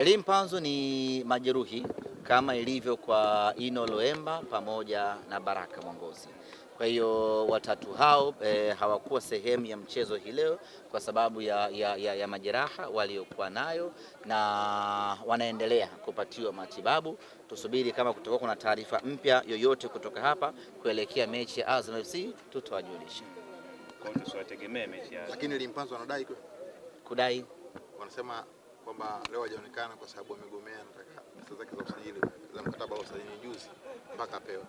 Elie Mpanzu ni majeruhi kama ilivyo kwa Ino Loemba pamoja na Baraka Mwongozi. Kwa hiyo watatu hao hawakuwa sehemu ya mchezo hii leo kwa sababu ya majeraha waliokuwa nayo na wanaendelea kupatiwa matibabu. Tusubiri kama kutakuwa kuna taarifa mpya yoyote kutoka hapa kuelekea mechi ya Azam FC tutawajulisha. Kwa hiyo tusiwategemee mechi ya. Lakini Elie Mpanzu anadai kudai wanasema kwamba leo hajaonekana kwa sababu amegomea, anataka pesa zake za usajili za mkataba wa usajili juzi mpaka apewe.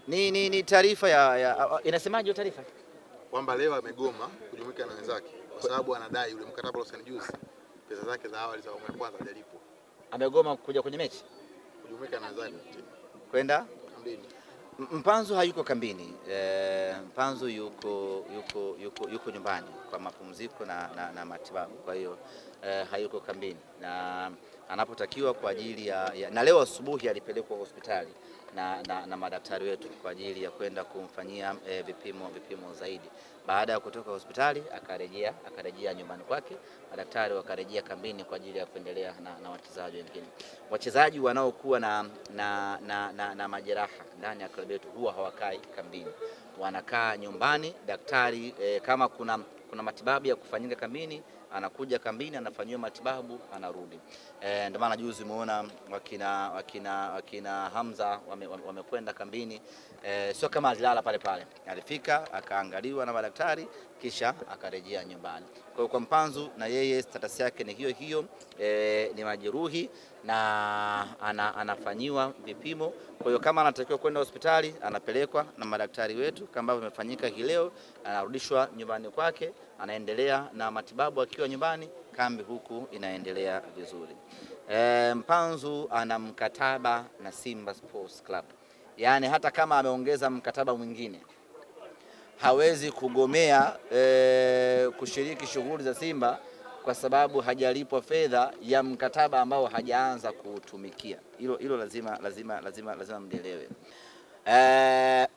Ni taarifa ya inasemaje taarifa? Kwamba leo amegoma kujumuika na wenzake kwa sababu anadai yule mkataba wa usajili juzi pesa zake za awali za awamu ya kwanza hajalipwa. Amegoma kuja kwenye mechi? Kujumuika na wenzake kwenda kambini. Mpanzu hayuko kambini. Mpanzu yuko nyumbani kwa mapumziko na matibabu. Kwa hiyo hayuko kambini na anapotakiwa kwa ajili na leo asubuhi alipelekwa hospitali na madaktari wetu kwa ajili ya kwenda kumfanyia vipimo zaidi. Baada ya kutoka hospitali akarejea nyumbani kwake, madaktari wakarejea kambini kwa ajili ya kuendelea na wachezaji wengine. Wachezaji wanaokuwa na majeraha ndani ya klabu yetu huwa hawakai kambini, wanakaa nyumbani. Daktari kama kuna matibabu ya kufanyika kambini, anakuja kambini anafanyiwa matibabu anarudi. Ndio maana juzi umeona wakina Hamza wamekwenda kambini, sio kama alilala pale, alifika akaangaliwa na madaktari kisha akarejea nyumbani. Kwa hiyo kwa Mpanzu na yeye status yake ni hiyo, ni majeruhi na anafanyiwa vipimo. Kwa hiyo kama anatakiwa kwenda hospitali anapelekwa na madaktari wetu kama ambavyo imefanyika hii leo, anarudishwa nyumbani kwake, anaendelea na matibabu akiwa nyumbani, kambi huku inaendelea vizuri. Mpanzu ana mkataba na Simba Sports Club, yaani hata kama ameongeza mkataba mwingine hawezi kugomea kushiriki shughuli za Simba kwa sababu hajalipwa fedha ya mkataba ambao hajaanza kuutumikia. Hilo lazima mlielewe.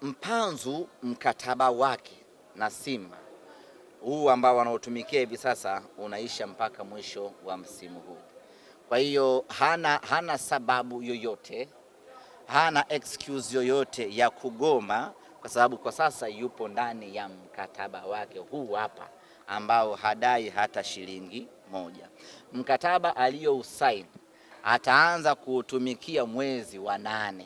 Mpanzu mkataba wake na Simba huu ambao wanaotumikia hivi sasa unaisha mpaka mwisho wa msimu huu. Kwa hiyo hana sababu yoyote, hana excuse yoyote ya kugoma kwa sababu kwa sasa yupo ndani ya mkataba wake huu hapa ambao hadai hata shilingi moja. Mkataba aliyousaini ataanza kuutumikia mwezi wa 8.